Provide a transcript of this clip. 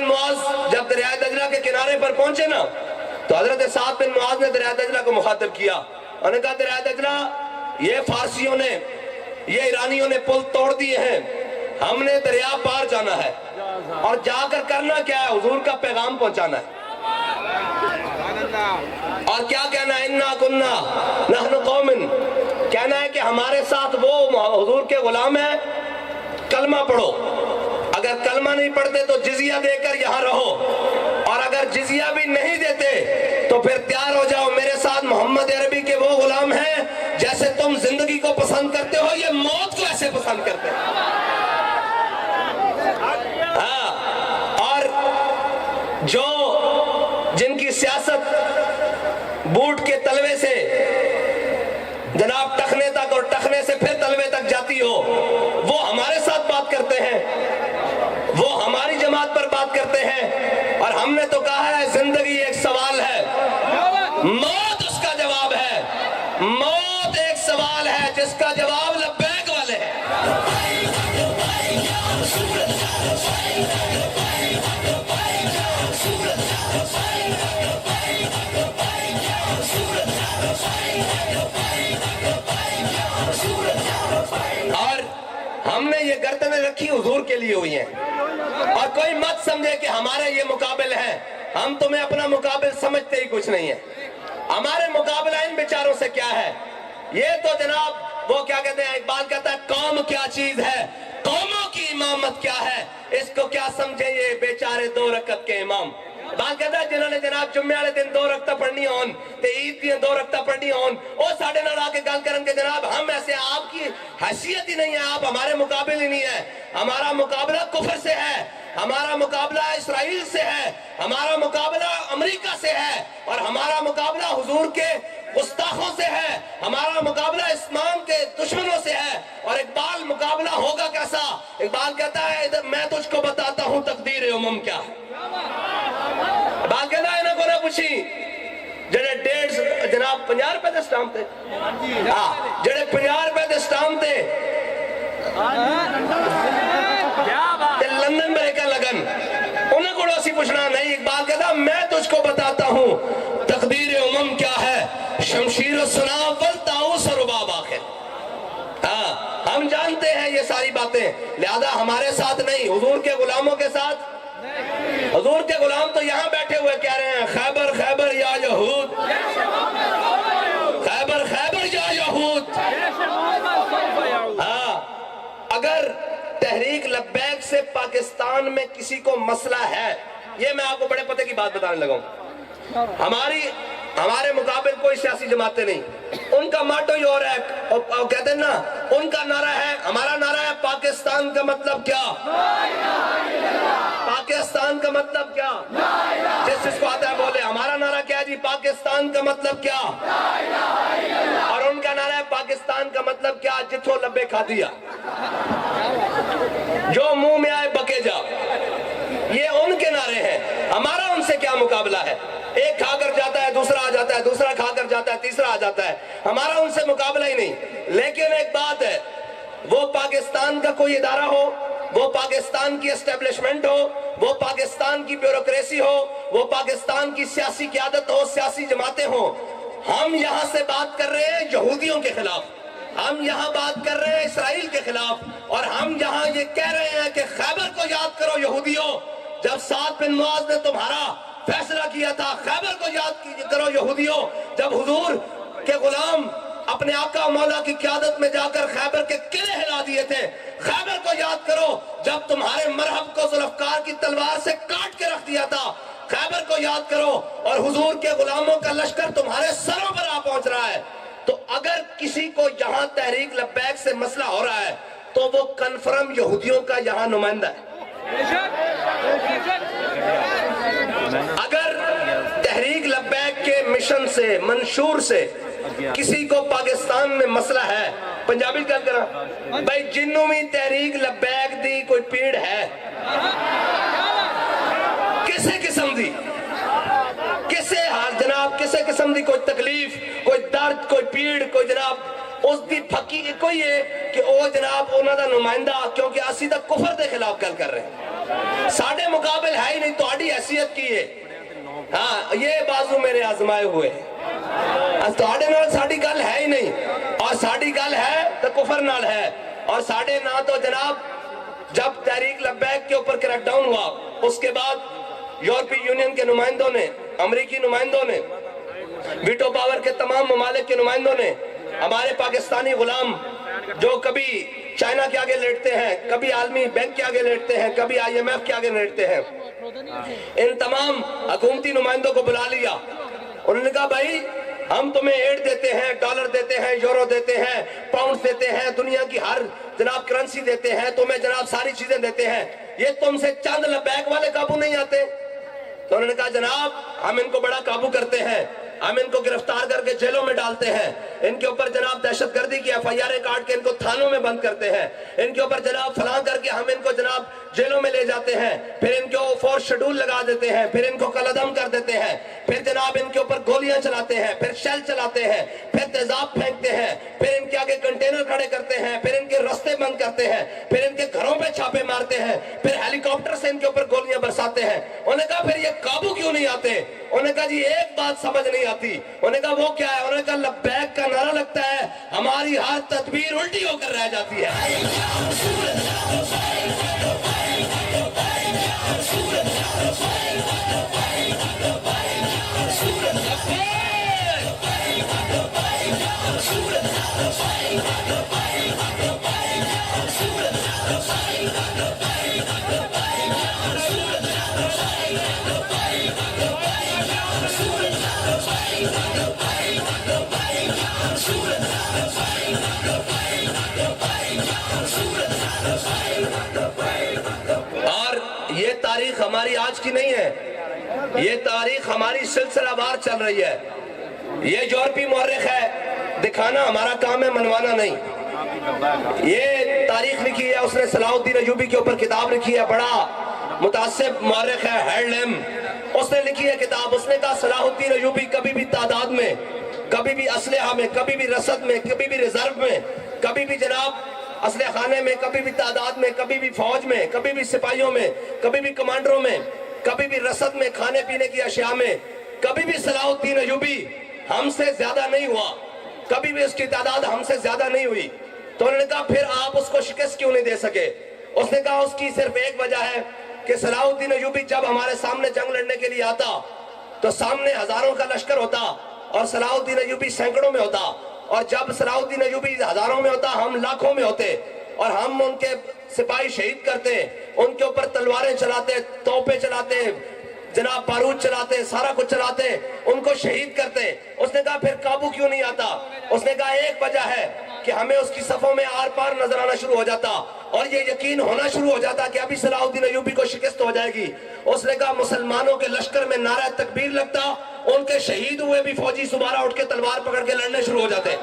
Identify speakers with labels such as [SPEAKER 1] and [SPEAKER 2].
[SPEAKER 1] بن معاذ جب دریائے دجلہ کے کنارے پر پہنچے نا تو حضرت سعد بن معاذ نے دریائے دجلہ کو مخاطب کیا، انہوں نے کہا دریائے دجلہ یہ فارسیوں نے یہ ایرانیوں نے پل توڑ دیے ہیں، ہم نے دریا پار جانا ہے اور جا کر کرنا کیا ہے؟ حضور کا پیغام پہنچانا ہے۔ اور کیا کہنا ہے؟ اِنَّا كُنَّا نَحْنُ قَوْمٍ، کہنا ہے کہ ہمارے ساتھ وہ حضور کے غلام ہیں، کلمہ پڑھو، اگر کلمہ نہیں پڑھتے تو جزیہ دے کر یہاں رہو، اور اگر جزیہ بھی نہیں دیتے تو پھر تیار ہو جاؤ، میرے ساتھ محمد عربی کے وہ غلام ہیں جیسے تم زندگی کو پسند کرتے ہو یہ موت کو ایسے پسند کرتے ہیں۔ اور جو جن کی سیاست بوٹ کے تلوے سے جناب ٹخنے تک اور ٹخنے سے پھر تلوے تک جاتی ہو، وہ ہمارے ساتھ بات کرتے ہیں، وہ ہماری جماعت پر بات کرتے ہیں، اور ہم نے تو کہا ہے زندگی ایک سوال ہے، موت اس کا جواب ہے، موت ایک سوال ہے جس کا جواب لبیک والے ہیں۔ اور ہم نے یہ گردنیں رکھی حضور کے لیے ہوئی ہیں، اور کوئی مت سمجھے کہ ہمارے یہ مقابل ہیں، ہم تمہیں اپنا مقابل سمجھتے ہی کچھ نہیں ہے۔ ہمارے مقابلہ ان بیچاروں سے کیا ہے؟ یہ تو جناب وہ کیا کہتے ہیں، اقبال کہتا ہے قوم کیا چیز ہے، قوموں کی امامت کیا ہے، اس کو کیا سمجھے یہ بیچارے 2 رکعت کے امام۔ بات کہتا ہے جنہوں نے جناب جمعے والے دن 2 رکعتاں پڑھنی ہون تے عید دی 2 رکعتاں پڑھنی ہون، وہ ساڑھے نال آ کے گل کرن کے جناب ہم ایسے، آپ کی حیثیت ہی نہیں ہے، آپ ہمارے مقابل ہی نہیں ہے۔ ہمارا مقابلہ کفر سے ہے، ہمارا مقابلہ اسرائیل سے ہے، ہمارا مقابلہ امریکہ سے ہے، اور ہمارا مقابلہ حضور کے گستاخوں سے ہے، ہمارا مقابلہ اسلام کے دشمنوں سے ہے۔ اور اقبال مقابلہ ہوگا کیسا؟ اقبال کہتا ہے میں تجھ کو بتاتا ہوں تقدیر امم کیا ہے۔ بات کہتا ہے انہوں کو نہ پوچھی جڑے 150 جناب 50 روپے دے سٹامپ تے، جڑے 50 روپے دے سٹامپ تے لندن بریکہ لگن، انہیں کو اسی پوچھنا نہیں۔ اقبال کہتا میں تجھ کو بتاتا ہوں تقدیر امم کیا ہے، شمشیر و سنا والطاؤس و رباب آخر۔ ہم جانتے ہیں یہ ساری باتیں، لہذا ہمارے ساتھ نہیں، حضور کے غلاموں کے ساتھ۔ حضور کے غلام تو یہاں بیٹھے ہوئے کہہ رہے ہیں خیبر خیبر یا یہود، خیبر خیبر یا یہود۔ اگر تحریک لبیک سے پاکستان میں کسی کو مسئلہ ہے، یہ میں آپ کو بڑے پتے کی بات بتانے لگا ہوں، ہمارے مقابل کوئی سیاسی جماعتیں نہیں، ان کا ماٹو ہی اور ہے، اور کہتے ہیں نا ان کا نعرہ ہے، ہمارا نعرہ ہے پاکستان کا مطلب کیا، پاکستان کا مطلب کیا، جس کو آتا ہے بولے۔ ہمارا نعرہ کیا ہے جی؟ پاکستان کا مطلب کیا، اور ان کا نعرہ ہے پاکستان کا مطلب کیا، جتھو لبے کھا دیا، جو منہ میں آئے بکے جا، یہ ان کے نعرے ہیں۔ ہمارا ان سے کیا مقابلہ ہے؟ ایک کھا کر جاتا ہے، دوسرا آ جاتا ہے، دوسرا کھا کر جاتا ہے، تیسرا آ جاتا ہے، ہمارا ان سے مقابلہ ہی نہیں۔ لیکن ایک بات ہے، وہ پاکستان کا کوئی ادارہ ہو، وہ پاکستان کی اسٹیبلشمنٹ ہو، وہ پاکستان کی بیوروکریسی ہو، وہ پاکستان کی سیاسی قیادت ہو، سیاسی جماعتیں ہوں، ہم یہاں سے بات کر رہے ہیں یہودیوں کے خلاف، ہم یہاں بات کر رہے ہیں اسرائیل کے خلاف، اور ہم یہاں یہ کہہ رہے ہیں کہ خیبر کو یاد کرو یہودیوں، جب سعد بن معاذ نے تمہارا فیصلہ کیا تھا، خیبر کو یاد کرو یہودیوں، جب حضور کے غلام اپنے آقا مولا کی قیادت میں جا کر خیبر کے قلعے ہلا دیے تھے، خیبر کو یاد کرو جب تمہارے مرحب کو ذوالفقار کی تلوار سے کاٹ کے رکھ دیا تھا، خیبر کو یاد کرو، اور حضور کے غلاموں کا لشکر تمہارے سروں پر آ پہنچ رہا ہے۔ تو اگر کسی کو یہاں تحریک لبیک سے مسئلہ ہو رہا ہے تو وہ کنفرم یہودیوں کا یہاں نمائندہ ہے۔ اگر تحریک لبیک کے مشن سے، منشور سے کسی کو پاکستان میں مسئلہ ہے، پنجابی کیا کرا بھائی جنوں میں تحریک لبیک دی کوئی پیڑ ہے، کسے قسم دی، کسے حال جناب، کسے قسم دی کوئی تکلیف، کوئی درد، کوئی پیڑ، کوئی جناب اس دی پھکی کوئی ہے کہ وہ جناب انہوں دا نمائندہ، کیونکہ اسی دا کفر دے خلاف گل کر رہے ہیں۔ ساڑھے مقابل ہے ہی نہیں، تہاڈی حیثیت کی ہے. ہاں یہ بازو میرے آزمائے ہوئے، تہاڈے نال ساڈی گل ہے ہی نہیں، اور ساڈی گل ہے تو کفر نال ہے. اور ساڑھے نہ تو جناب جب تحریک لبیک کے اوپر کریک ڈاؤن ہوا، اس کے بعد یورپی یونین کے نمائندوں نے، امریکی نمائندوں نے، ویٹو پاور کے تمام ممالک کے نمائندوں نے، ہمارے پاکستانی غلام جو کبھی چائنا کے آگے لیٹتے ہیں، کبھی عالمی بینک کے آگے لیٹتے ہیں، کبھی IMF کے آگے لیٹتے ہیں، ان تمام حکومتی نمائندوں کو بلا لیا. انہوں نے کہا بھائی ہم تمہیں ایڈ دیتے ہیں، ڈالر دیتے ہیں، یورو دیتے ہیں، پاؤنڈ دیتے ہیں، دنیا کی ہر جناب کرنسی دیتے ہیں، تمہیں جناب ساری چیزیں دیتے ہیں، یہ تم سے چند لبیک والے قابو نہیں آتے؟ تو انہوں نے کہا جناب ہم ان کو بڑا قابو کرتے ہیں، ہم ان کو گرفتار کر کے جیلوں میں ڈالتے ہیں، ان کے اوپر جناب دہشت گردی کی FIR کاٹ کے ان کو تھانوں میں بند کرتے ہیں، ان کے اوپر جناب فلاں کر کے ہم ان کو جناب جیلوں میں لے جاتے ہیں، پھر ان کو فورس شیڈول لگا دیتے ہیں، پھر ان کو قلعدم کر دیتے ہیں، پھر جناب ان کے اوپر گولیاں چلاتے ہیں، پھر شیل چلاتے ہیں، پھر تیزاب پھینکتے ہیں، پھر ان کے آگے کنٹینر کھڑے کرتے ہیں، پھر ان کے رستے بند کرتے ہیں، پھر ان کے گھروں پہ چھاپے مارتے ہیں، پھر ہیلی کاپٹر سے ان کے اوپر گولیاں برساتے ہیں. انہوں نے کہا پھر یہ قابو کیوں نہیں آتے؟ انہوں نے کہا جی ایک بات سمجھ نہیں آتی. انہوں نے کہا وہ کیا ہے؟ انہوں نے کہا لبیک کا نعرہ لگتا ہے، ہماری ہر تدبیر الٹی ہو کر رہ جاتی ہے. اور یہ تاریخ ہماری آج کی نہیں ہے، یہ تاریخ ہماری سلسلہ وار چل رہی ہے. یہ یورپی مورخ ہے، دکھانا ہمارا کام ہے، منوانا نہیں. یہ تاریخ لکھی ہے اس نے صلاح الدین ایوبی کے اوپر کتاب لکھی ہے، بڑا متعصب مورخ ہے ہیرلیم، اس نے لکھی ہے کتاب. اس نے کہا صلاح الدین ایوبی کبھی بھی تعداد میں، کبھی بھی اسلحہ میں، کبھی بھی رسد میں، کبھی بھی ریزرو میں، کبھی بھی جناب اسلحہ خانے میں، کبھی بھی تعداد میں، کبھی بھی فوج میں، کبھی بھی سپاہیوں میں، کبھی بھی کمانڈروں میں، کبھی بھی رسد میں، کھانے پینے کی اشیاء میں، کبھی بھی صلاح الدین ایوبی ہم سے زیادہ نہیں ہوا، کبھی بھی اس کی تعداد ہم سے زیادہ نہیں ہوئی. تو انہوں نے کہا پھر آپ اس کو شکست کیوں نہیں دے سکے؟ اس نے کہا اس کی صرف ایک وجہ ہے کہ صلاح الدین ایوبی جب ہمارے سامنے جنگ لڑنے کے لیے آتا تو سامنے ہزاروں کا لشکر ہوتا اور صلاح الدین ایوبی سینکڑوں میں ہوتا، اور جب صلاح الدین ایوبی ہزاروں میں ہوتا ہم لاکھوں میں ہوتے، اور ہم ان کے سپاہی شہید کرتے، ان کے اوپر تلواریں چلاتے، توپیں چلاتے، جناب بارود چلاتے، سارا کچھ چلاتے، ان کو شہید کرتے. اس نے کہا پھر قابو کیوں نہیں آتا؟ اس نے کہا ایک وجہ ہے کہ ہمیں اس کی صفوں میں آر پار نظر آنا شروع ہو جاتا اور یہ یقین ہونا شروع ہو جاتا کہ ابھی صلاح الدین ایوبی کو شکست ہو جائے گی. اس نے کہا مسلمانوں کے لشکر میں نعرہ تکبیر لگتا، ان کے شہید ہوئے بھی فوجی دوبارہ اٹھ کے تلوار پکڑ کے لڑنے شروع ہو جاتے.